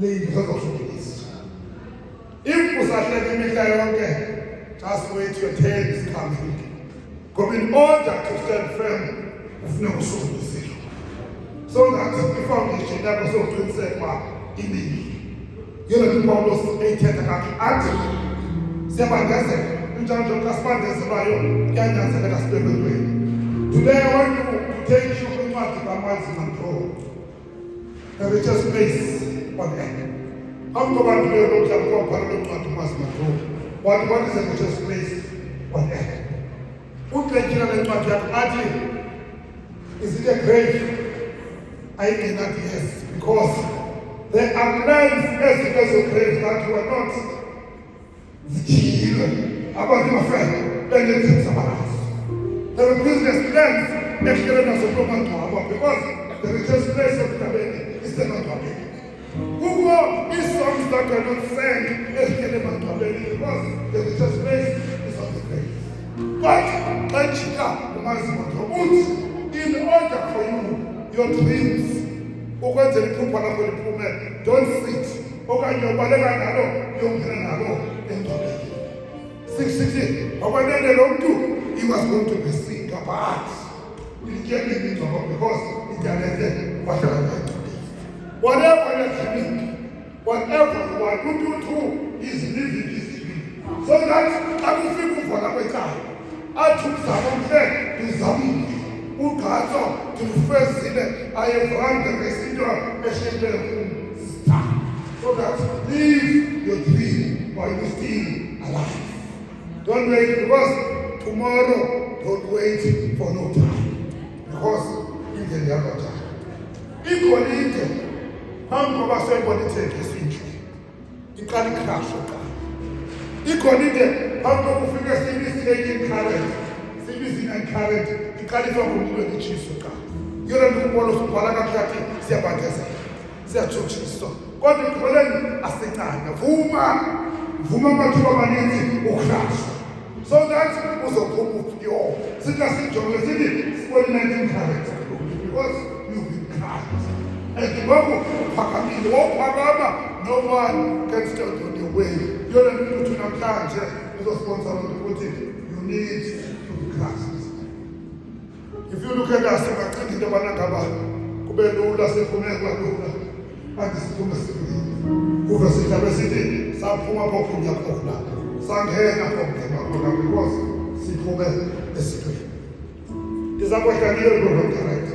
leyizokufundisa. If usahleka imihla yonke, just wait, your tail is coming. Because in order to stand firm, ufuneka usukuzile. So that i-foundation yakho soqiniseka imini. Yena uPaulos eyithetha kahle athi siyabangazela injalo kasibandezelayo kuyanyanzeleka sibekweni. Today I want to take you kwincwadi kaMayekiso, the richest place on earth. Abantu beyokuhlala kwabhala kwincwadi kaMayekiso. What is the richest place on earth? Utlekile le ncwadi yakhe athi, is it a grave? I cannot yes, because there are lands as a grave that were not zithile. About my friend, then it is about us. There were business lands because the richest place of the Kabeni is the Kabeni. Unqulo is songs that are not sang because the richest place is on the grave. But in order for you, your dreams, don't sit. He was going to be sick apart. He came in because he did whatever you're doing, whatever you are looking to, is living his dream. So that I will feel for the time. I took some there to some who got up to the first sinner. I have run the residual so that live your dream while you're still alive. Don't wait because tomorrow, don't wait for no time. Because in the other time. Equally, phambi koba sembonitheke esinhle iqala ikrasho ka ikhonide phambi kokufika sibisile current sibisile current iqala ifa ngomlilo echiso ka yona ndikubona ubhala kakhati siyabangezela siyathuthisa kodwa ikholeni asincane vuma amathuba amaninzi ukrasho so that uzophuma upyo singasinjonge sithi sibone 19 current because you've been crushed. And the Bible, no one can stand on your way. You're not going to Namtanje, you're sponsor on the boutique. You need to be crushed. If you look at us, I'm not going to Banakaba, Kubelula, Sepumela, and this Pumasiki, over Sitabesity, Sapuma Popunya Pona, Sanghena Popunya, because Sipume is secret. Is that what I hear from correct?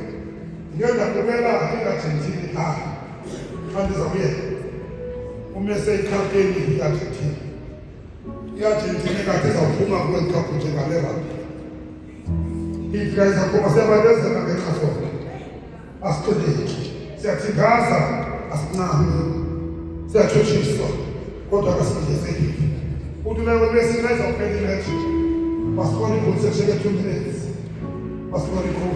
You're not the way I think that's in the and is away. Umese campaign Argentina. Argentina got this on Puma World Cup in Galera. If guys are Puma Sevades and America, as today, Gaza, as now, Sachuchiso, what I was saying. Who do never recognize our petty match? Was calling for such 2 minutes. Was calling for.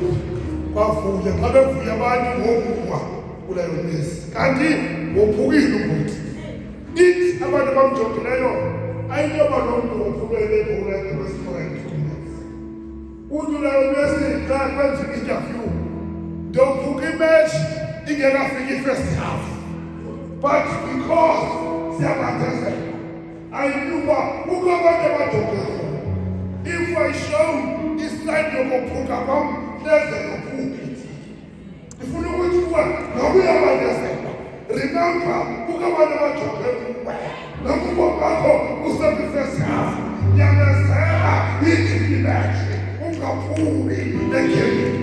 Bafuye ngabevuye abantu ngokuwa kuleyo misi kanti wophukile ukuthi ithi abantu abamjokileyo ayinyoba nomuntu wophukele kuleyo restaurant uthi leyo misi xa kwenza interview ndophuka imatch ingekafika i-first half but because siyabangezela ayinuba kukho abantu abajokile if I show iside yokuphuka kwam there's a pulpit. If you know which one, now we are about to say, remember, who come on about your everywhere. Now who go back who said the first half. Yamasa, he can be back. Who got pulpit, they came.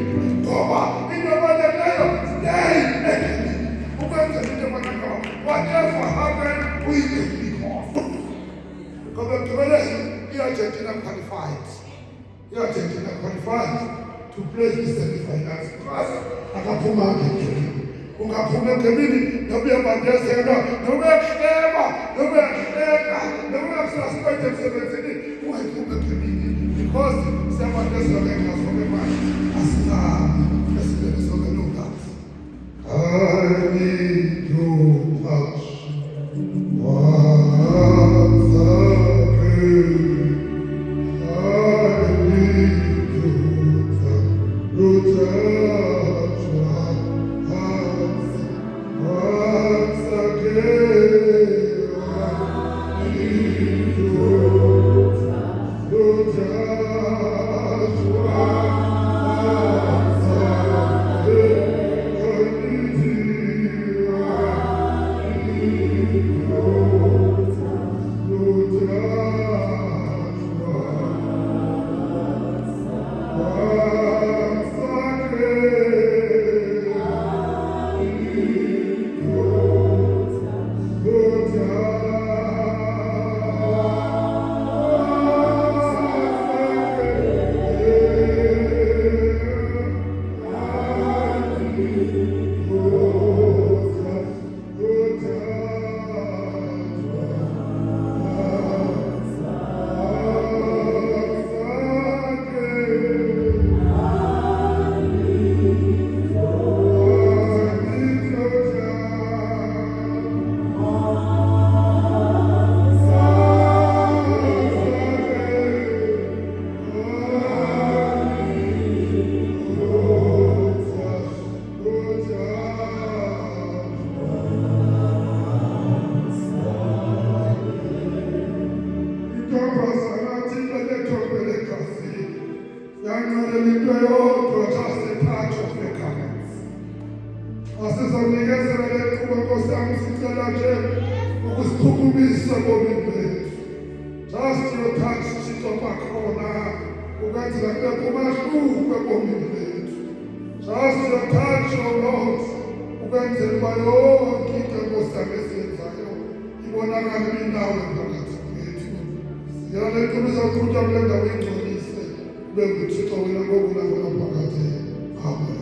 Go back. In the other day, stay. Who got to the one whatever happened, we will be off. Because the today, the Argentina qualified. The Argentina qualified. To place the semi-finals because akaphuma ngekini ungaphuma ngemini nobe yabandezela nobe yahleba nobe yahleka nobe yasuspect emsebenzini ungaphuma ngemini because siyabandezela ngasonke manje asizami esibenzisa ngelungasi I need to touch once again. Touch my heart once again. sami sicela nje ukusikhuphumisa ebomini bethu. Just your touch, Thixo bakhona ukwenzela kubekho umahluko ebomini bethu. Just your touch, oh Lord, ukwenzela uba yonke into Nkosi yami esiyenzayo ibonakale inawe phakathi kwethu. Siyale nto bizaqhutywa kule ndawo ingcolise ube nguThixo wena ngoku nangona phakade. Amen.